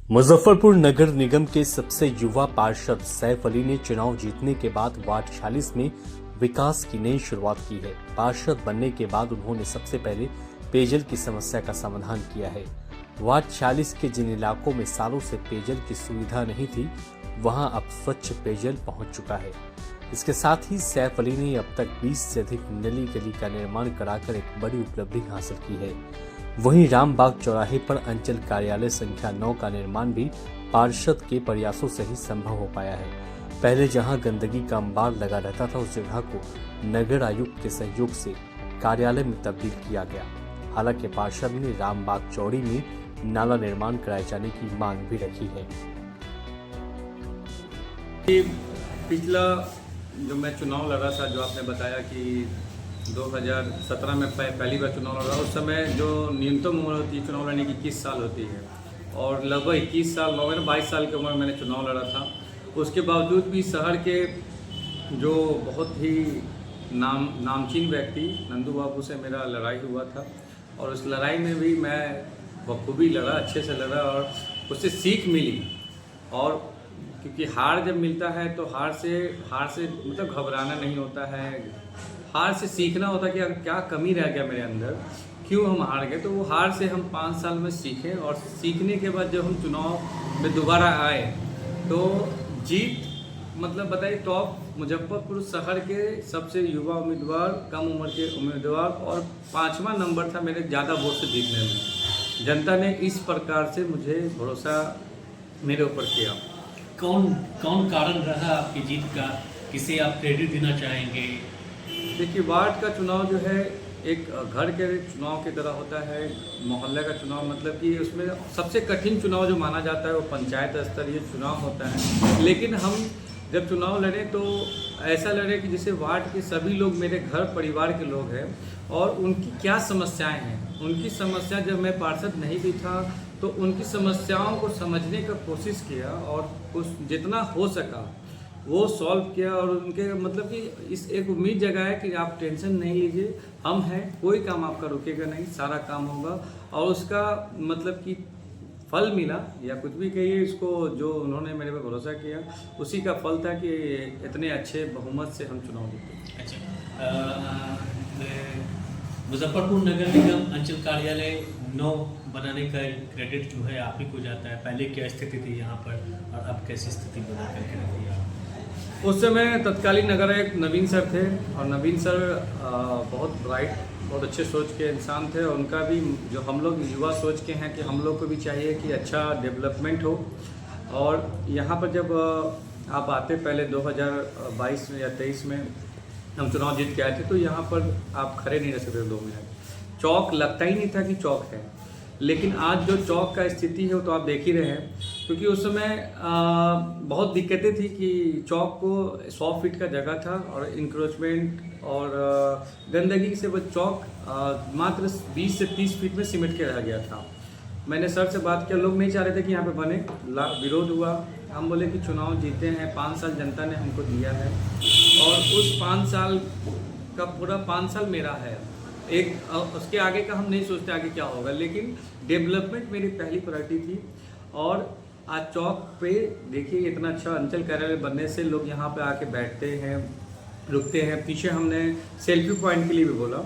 मुजफ्फरपुर नगर निगम के सबसे युवा पार्षद सैफ अली ने चुनाव जीतने के बाद वार्ड 46 में विकास की नई शुरुआत की है। पार्षद बनने के बाद उन्होंने सबसे पहले पेयजल की समस्या का समाधान किया है। वार्ड 46 के जिन इलाकों में सालों से पेयजल की सुविधा नहीं थी, वहां अब स्वच्छ पेयजल पहुंच चुका है। इसके साथ ही सैफ अली ने अब तक 20 से अधिक नली गली का निर्माण कराकर एक बड़ी उपलब्धि हासिल की है। वहीं रामबाग चौराहे पर अंचल कार्यालय संख्या 9 का निर्माण भी पार्षद के प्रयासों से ही संभव हो पाया है। पहले जहां गंदगी का अंबार लगा रहता था, उस जगह को नगर आयुक्त के सहयोग से कार्यालय में तब्दील किया गया। हालांकि पार्षद ने रामबाग चौड़ी में नाला निर्माण कराए जाने की मांग भी रखी है। पिछला जो मैं चुनाव लड़ा था, जो आपने बताया कि 2017 में पहली बार चुनाव लड़ा, उस समय जो न्यूनतम उम्र होती है चुनाव लड़ने की 21 साल होती है, और लगभग 21 साल 22 साल की उम्र में मैंने चुनाव लड़ा था। उसके बावजूद भी शहर के जो बहुत ही नामचीन व्यक्ति नंदू बाबू से मेरा लड़ाई हुआ था, और उस लड़ाई में भी मैं बखूबी लड़ा, अच्छे से लड़ा, और उससे सीख मिली। और क्योंकि हार जब मिलता है तो हार से मतलब घबराना नहीं होता है, हार से सीखना होता है कि क्या कमी रह गया मेरे अंदर, क्यों हम हार गए। तो वो हार से हम 5 साल में सीखे, और सीखने के बाद जब हम चुनाव में दोबारा आए तो जीत मतलब बताइए, टॉप मुजफ्फरपुर शहर के सबसे युवा उम्मीदवार, कम उम्र के उम्मीदवार, और 5वां नंबर था मेरे ज़्यादा वोट से जीतने में। जनता ने इस प्रकार से मुझे भरोसा मेरे ऊपर किया। कौन कारण रहा आपकी जीत का, किसे आप क्रेडिट देना चाहेंगे? देखिए, वार्ड का चुनाव जो है एक घर के चुनाव की तरह होता है। मोहल्ले का चुनाव मतलब कि उसमें सबसे कठिन चुनाव जो माना जाता है वो पंचायत स्तरीय चुनाव होता है। लेकिन हम जब चुनाव लड़े तो ऐसा लड़े कि जैसे वार्ड के सभी लोग मेरे घर परिवार के लोग हैं, और उनकी क्या समस्याएं हैं, उनकी समस्या, जब मैं पार्षद नहीं भी था तो उनकी समस्याओं को समझने का कोशिश किया, और कुछ जितना हो सका वो सॉल्व किया। और उनके मतलब कि इस एक उम्मीद जगाया कि आप टेंशन नहीं लीजिए, हम हैं, कोई काम आपका रुकेगा नहीं, सारा काम होगा। और उसका मतलब कि फल मिला, या कुछ भी कहिए इसको, जो उन्होंने मेरे पे भरोसा किया उसी का फल था कि इतने अच्छे बहुमत से हम चुनाव जीते। अच्छा, मुजफ्फरपुर नगर निगम अंचल कार्यालय 9 बनाने का क्रेडिट जो है आप ही को जाता है। पहले क्या स्थिति थी यहाँ पर, और अब कैसी स्थिति बना करके रखी है? उस समय तत्कालीन नगर आयुक्त नवीन सर थे, और नवीन सर बहुत ब्राइट, बहुत अच्छे सोच के इंसान थे। और उनका भी, जो हम लोग युवा सोच के हैं, कि हम लोग को भी चाहिए कि अच्छा डेवलपमेंट हो। और यहाँ पर जब आप आते, पहले 2022 या 23 में हम चुनाव जीत के आए थे, तो यहाँ पर आप खड़े नहीं रह सकते 2 मिनट। चौक लगता ही नहीं था कि चौक है। लेकिन आज जो चौक का स्थिति है वो तो आप देख ही रहे हैं, क्योंकि उस समय बहुत दिक्कतें थी कि चौक को 100 फीट का जगह था, और इंक्रोचमेंट और गंदगी से वो चौक मात्र 20 से 30 फीट में सिमट के रह गया था। मैंने सर से बात किया, लोग नहीं चाह रहे थे कि यहाँ पे बने, विरोध हुआ। हम बोले कि चुनाव जीते हैं, 5 साल जनता ने हमको दिया है, और उस 5 साल का पूरा 5 साल मेरा है। उसके आगे का हम नहीं सोचते आगे क्या होगा, लेकिन डेवलपमेंट मेरी पहली प्रायोरिटी थी। और आज चौक पे देखिए, इतना अच्छा अंचल कार्यालय बनने से लोग यहाँ पे आके बैठते हैं, रुकते हैं। पीछे हमने सेल्फी पॉइंट के लिए भी बोला,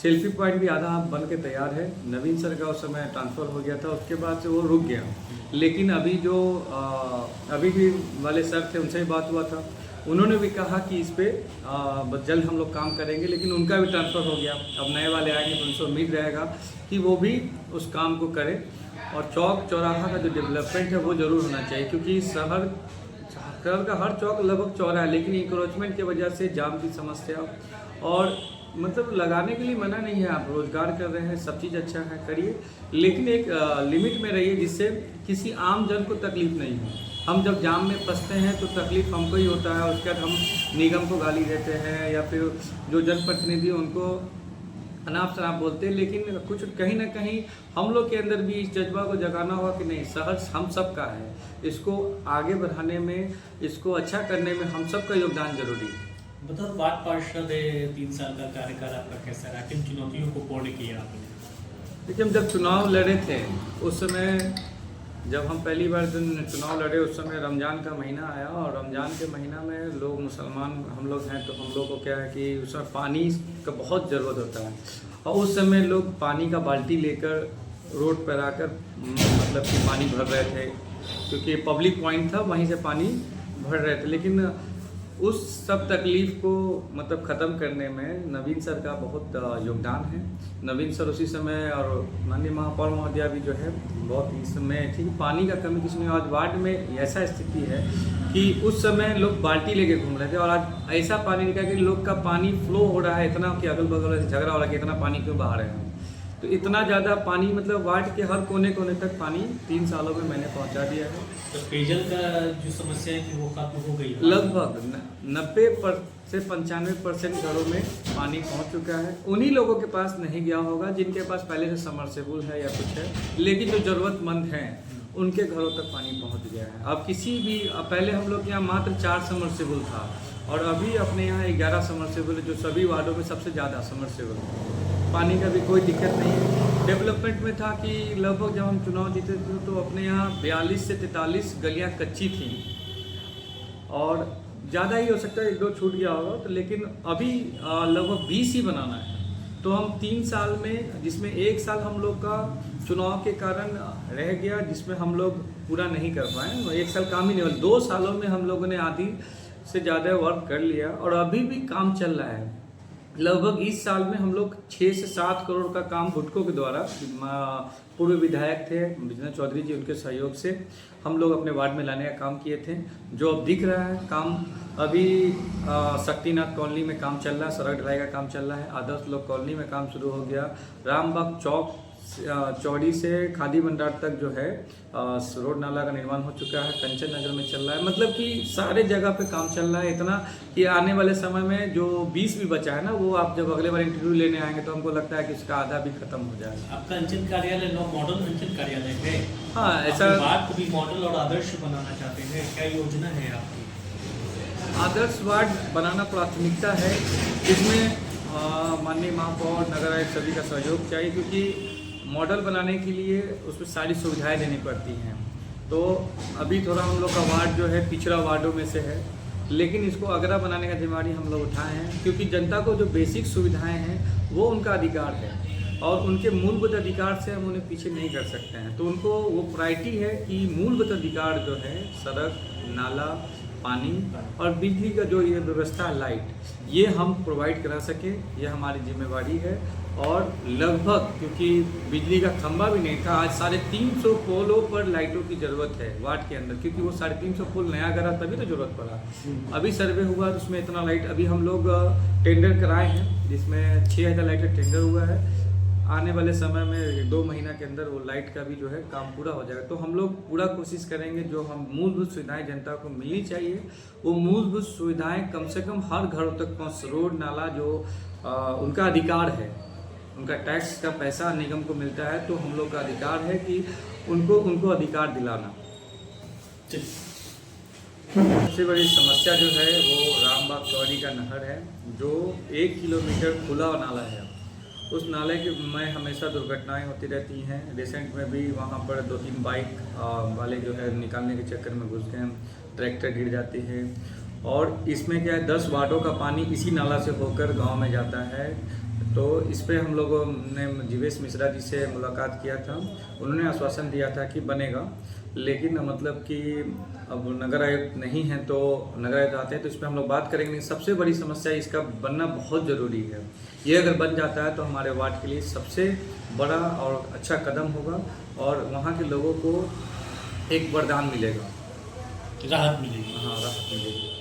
सेल्फी पॉइंट भी आधा बन के तैयार है। नवीन सर का उस समय ट्रांसफ़र हो गया था, उसके बाद से वो रुक गया। लेकिन अभी जो अभी भी वाले सर थे, उनसे भी बात हुआ था, उन्होंने भी कहा कि इस पर जल्द हम लोग काम करेंगे। लेकिन उनका भी ट्रांसफ़र हो गया, अब नए वाले आएंगे तो उनसे उम्मीद रहेगा कि वो भी उस काम को करें। और चौक चौराहा का जो डेवलपमेंट है वो ज़रूर होना चाहिए, क्योंकि शहर का हर चौक लगभग चौड़ा है, लेकिन इंक्रोचमेंट की वजह से जाम की समस्या, और मतलब लगाने के लिए मना नहीं है, आप रोज़गार कर रहे हैं, सब चीज़ अच्छा है, करिए, लेकिन एक लिमिट में रहिए, जिससे किसी आम जन को तकलीफ़ नहीं हो। हम जब जाम में फंसते हैं तो तकलीफ़ हमको ही होता है, उसके बाद हम निगम को गाली देते हैं, या फिर जो जनप्रतिनिधि उनको अनाप शनाप बोलते हैं। लेकिन कुछ कहीं ना कहीं हम लोग के अंदर भी इस जज्बा को जगाना होगा कि नहीं, शहर हम सब का है, इसको आगे बढ़ाने में, इसको अच्छा करने में हम सब का योगदान जरूरी है। बताओ, वार्ड पार्षद 3 साल का कार्यकाल आपका कैसा रहा, किन चुनौतियों को पूर्ण किया आपने? देखिए, हम जब चुनाव लड़े थे उस समय जब हम पहली बार चुनाव लड़े उस समय रमज़ान का महीना आया, और रमज़ान के महीना में लोग मुसलमान हम लोग हैं, तो हम लोग को क्या है कि उसमें पानी का बहुत ज़रूरत होता है, और उस समय लोग पानी का बाल्टी लेकर रोड पर आकर मतलब कि पानी भर रहे थे, क्योंकि पब्लिक पॉइंट था, वहीं से पानी भर रहे थे। लेकिन उस सब तकलीफ़ को मतलब ख़त्म करने में नवीन सर का बहुत योगदान है। नवीन सर उसी समय और माननीय महापौर महोदया भी जो है बहुत इस समय थी, पानी का कमी किसी में। आज वार्ड में ऐसा स्थिति है कि उस समय लोग बाल्टी लेके घूम रहे थे, और आज ऐसा पानी निकला कि लोग का पानी फ्लो हो रहा है इतना कि अगल बगल से झगड़ा हो रहा है कि इतना पानी क्यों बहा रहे हैं। तो इतना ज़्यादा पानी मतलब वार्ड के हर कोने कोने तक पानी 3 सालों में मैंने पहुंचा दिया है। तो पेयजल का जो समस्या है कि वो खत्म हो गई, लगभग 90 से 95% घरों में पानी पहुंच चुका है। उन्हीं लोगों के पास नहीं गया होगा जिनके पास पहले से समरसेबुल है या कुछ है, लेकिन जो ज़रूरतमंद हैं उनके घरों तक पानी पहुंच गया है। अब किसी भी पहले हम लोग के यहाँ मात्र 4 समरसेबुल था, और अभी अपने यहाँ 11 समरसेबुल है, जो सभी वार्डों में सबसे ज़्यादा समरसेबुल है। पानी का भी कोई दिक्कत नहीं है। डेवलपमेंट में था कि लगभग जब हम चुनाव जीते थे तो अपने यहाँ 42 से 43 गलियाँ कच्ची थी, और ज़्यादा ही हो सकता है 1-2 छूट गया होगा, तो लेकिन अभी लगभग 20 ही बनाना है। तो हम 3 साल में, जिसमें 1 साल हम लोग का चुनाव के कारण रह गया, जिसमें हम लोग पूरा नहीं कर पाए, 1 साल काम ही नहीं हुआ। 2 सालों में हम लोगों ने आधी से ज़्यादा वर्क कर लिया, और अभी भी काम चल रहा है। लगभग इस साल में हम लोग 6 से 7 करोड़ का काम बुडको के द्वारा, पूर्व विधायक थे विजय चौधरी जी, उनके सहयोग से हम लोग अपने वार्ड में लाने का काम किए थे, जो अब दिख रहा है काम। अभी शक्तिनाथ कॉलोनी में काम चल रहा है, सड़क ढलाई का काम चल रहा है। आदर्श लोक कॉलोनी में काम शुरू हो गया। रामबाग चौक चौड़ी से खादी भंडार तक जो है रोड नाला का निर्माण हो चुका है। कंचन नगर में चल रहा है, मतलब कि सारे जगह पे काम चल रहा है। इतना कि आने वाले समय में जो 20 भी बचा है ना, वो आप जब अगले बार इंटरव्यू लेने आएंगे तो हमको लगता है कि उसका आधा भी खत्म हो जाएगा। आपका अंचल कार्यालय 9 मॉडल अंचल कार्यालय है। हाँ, ऐसा वार्ड को भी मॉडल और आदर्श बनाना चाहते हैं, क्या योजना है आपकी? आदर्श वार्ड बनाना प्राथमिकता है, इसमें माननीय महापौर, नगर आयुक्त सभी का सहयोग चाहिए, क्योंकि मॉडल बनाने के लिए उसमें सारी सुविधाएं देनी पड़ती हैं। तो अभी थोड़ा हम लोग का वार्ड जो है पिछड़ा वार्डों में से है, लेकिन इसको अगरा बनाने का जिम्मेदारी हम लोग उठाए हैं, क्योंकि जनता को जो बेसिक सुविधाएं हैं वो उनका अधिकार है, और उनके मूलभूत अधिकार से हम उन्हें पीछे नहीं कर सकते हैं। तो उनको वो प्रायोरिटी है कि मूलभूत अधिकार जो है सड़क, नाला, पानी और बिजली का जो ये व्यवस्था, लाइट, ये हम प्रोवाइड करा सके, ये हमारी जिम्मेवारी है। और लगभग, क्योंकि बिजली का खंभा भी नहीं था, आज 350 पोलों पर लाइटों की ज़रूरत है वार्ड के अंदर, क्योंकि वो 350 पोल नया करा तभी तो ज़रूरत पड़ा। अभी सर्वे हुआ तो उसमें इतना लाइट, अभी हम लोग टेंडर कराए हैं, जिसमें 6000 लाइट का टेंडर हुआ है। आने वाले समय में 2 महीना के अंदर वो लाइट का भी जो है काम पूरा हो जाएगा। तो हम लोग पूरा कोशिश करेंगे, जो हम मूलभूत सुविधाएं जनता को मिलनी चाहिए, वो मूलभूत सुविधाएं कम से कम हर घरों तक पहुँच। रोड, नाला जो उनका अधिकार है, उनका टैक्स का पैसा निगम को मिलता है, तो हम लोग का अधिकार है कि उनको अधिकार दिलाना। सबसे बड़ी समस्या जो है वो रामबाग चौड़ी का नहर है, जो 1 किलोमीटर खुला नाला है। उस नाले के में हमेशा दुर्घटनाएं होती रहती हैं। रिसेंट में भी वहाँ पर 2-3 बाइक वाले जो है निकालने के चक्कर में घुस गए, ट्रैक्टर गिर जाती है। और इसमें क्या है, 10 वार्डों का पानी इसी नाला से होकर गांव में जाता है। तो इस पर हम लोगों ने जीवेश मिश्रा जी से मुलाकात किया था, उन्होंने आश्वासन दिया था कि बनेगा, लेकिन मतलब कि अब नगर आयुक्त नहीं है, तो नगर आयुक्त आते हैं तो इस पर हम लोग बात करेंगे। सबसे बड़ी समस्या इसका बनना बहुत ज़रूरी है। ये अगर बन जाता है तो हमारे वार्ड के लिए सबसे बड़ा और अच्छा कदम होगा, और वहाँ के लोगों को एक वरदान मिलेगा, राहत मिलेगी। हाँ, राहत मिलेगी।